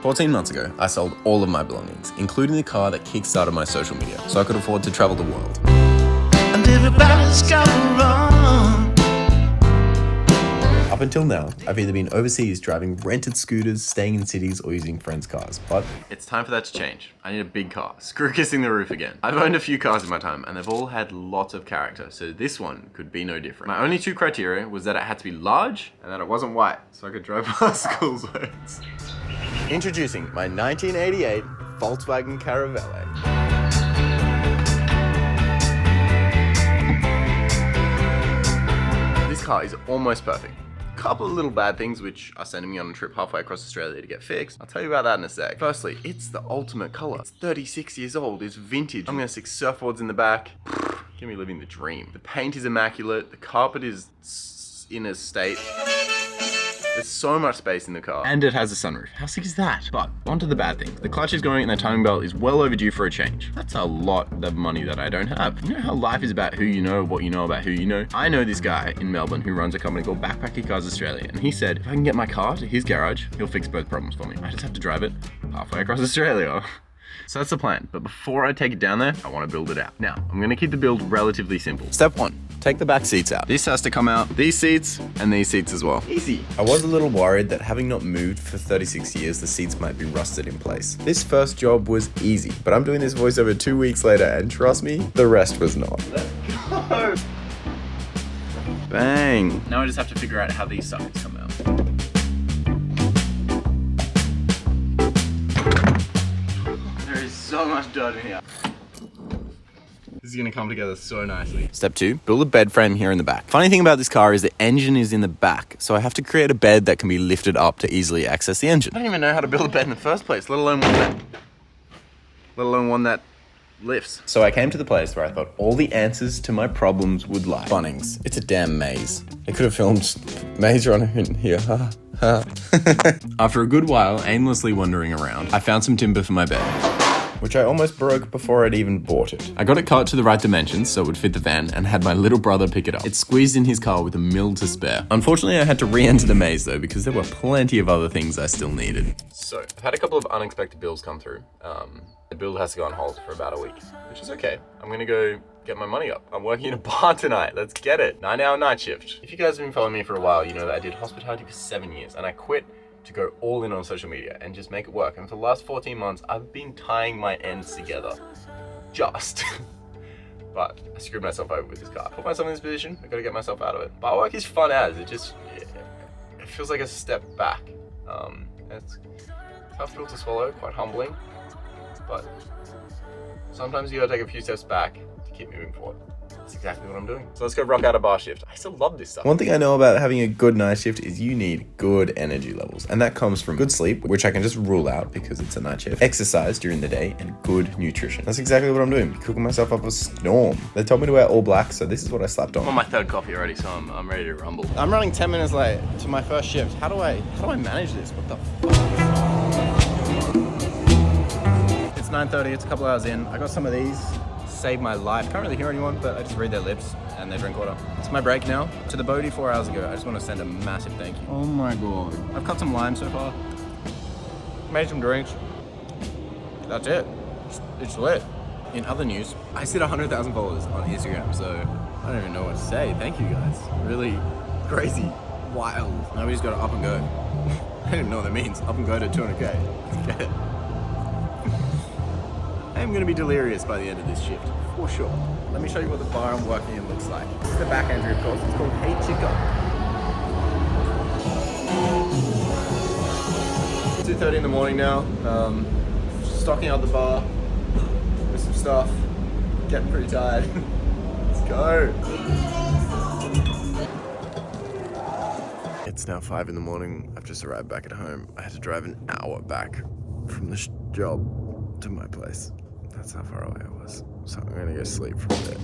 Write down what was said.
14 months ago, I sold all of my belongings, including the car that kickstarted my social media, so I could afford to travel the world. And everybody's got to run. Up until now, I've either been overseas driving rented scooters, staying in cities, or using friends' cars, but it's time for that to change. I need a big car. Screw kissing the roof again. I've owned a few cars in my time, and they've all had lots of character, so this one could be no different. My only two criteria was that it had to be large, and that it wasn't white, so I could drive past school zones. Introducing my 1988 Volkswagen Caravelle. This car is almost perfect. Couple of little bad things which are sending me on a trip halfway across Australia to get fixed. I'll tell you about that in a sec. Firstly, it's the ultimate color. It's 36 years old, it's vintage. I'm gonna stick surfboards in the back. Give me living the dream. The paint is immaculate, the carpet is in a state. There's so much space in the car. And it has a sunroof. How sick is that? But onto the bad things. The clutch is going and the timing belt is well overdue for a change. That's a lot of money that I don't have. You know how life is about who you know, what you know about who you know? I know this guy in Melbourne who runs a company called Backpacky Cars Australia, and he said, if I can get my car to his garage, he'll fix both problems for me. I just have to drive it halfway across Australia. So that's the plan. But before I take it down there, I want to build it out. Now, I'm gonna keep the build relatively simple. Step 1. Take the back seats out. This has to come out, these seats, and these seats as well. Easy. I was a little worried that having not moved for 36 years, the seats might be rusted in place. This first job was easy, but I'm doing this voiceover 2 weeks later, and trust me, the rest was not. Let's go. Bang. Now I just have to figure out how these sockets come out. There is so much dirt in here. This is gonna come together so nicely. Step 2, build a bed frame here in the back. Funny thing about this car is the engine is in the back, so I have to create a bed that can be lifted up to easily access the engine. I don't even know how to build a bed in the first place, let alone one that lifts. So I came to the place where I thought all the answers to my problems would lie. Bunnings. It's a damn maze. They could have filmed Maze Runner in here. After a good while aimlessly wandering around, I found some timber for my bed, which I almost broke before I'd even bought it. I got it cut to the right dimensions so it would fit the van and had my little brother pick it up. It squeezed in his car with a mil to spare. Unfortunately, I had to re-enter the maze though because there were plenty of other things I still needed. So, I've had a couple of unexpected bills come through. The build has to go on hold for about a week, which is okay. I'm gonna go get my money up. I'm working in a bar tonight, let's get it. 9-hour night shift. If you guys have been following me for a while, you know that I did hospitality for 7 years and I quit to go all in on social media and just make it work. And for the last 14 months, I've been tying my ends together. But I screwed myself over with this car. Put myself in this position, I gotta get myself out of it. Bar work is fun as, it feels like a step back. It's tough pill to swallow, quite humbling, but sometimes you gotta take a few steps back to keep moving forward. That's exactly what I'm doing. So let's go rock out a bar shift. I still love this stuff. One thing I know about having a good night shift is you need good energy levels. And that comes from good sleep, which I can just rule out because it's a night shift, exercise during the day, and good nutrition. That's exactly what I'm doing. Cooking myself up a storm. They told me to wear all black, so this is what I slapped on. I'm on my third coffee already, so I'm ready to rumble. I'm running 10 minutes late to my first shift. How do I manage this? What the fuck? It's 9:30, it's a couple hours in. I got some of these. Saved my life. Can't really hear anyone, but I just read their lips and they drink water. It's my break now. To the Bodhi 4 hours ago, I just want to send a massive thank you. Oh my god. I've cut some lime so far. Made some drinks. That's it. It's lit. In other news, I hit 100,000 followers on Instagram, so I don't even know what to say. Thank you guys. Really crazy. Wild. Now we just gotta up and go. I don't even know what that means. Up and go to 200k. Get it? I'm gonna be delirious by the end of this shift, for sure. Let me show you what the bar I'm working in looks like. This is the back entry, of course. It's called Hey Chica. 2:30 in the morning now. Stocking out the bar with some stuff. Getting pretty tired. Let's go. It's now 5 in the morning. I've just arrived back at home. I had to drive an hour back from the job to my place. That's how far away I was. So I'm gonna go sleep for a bit.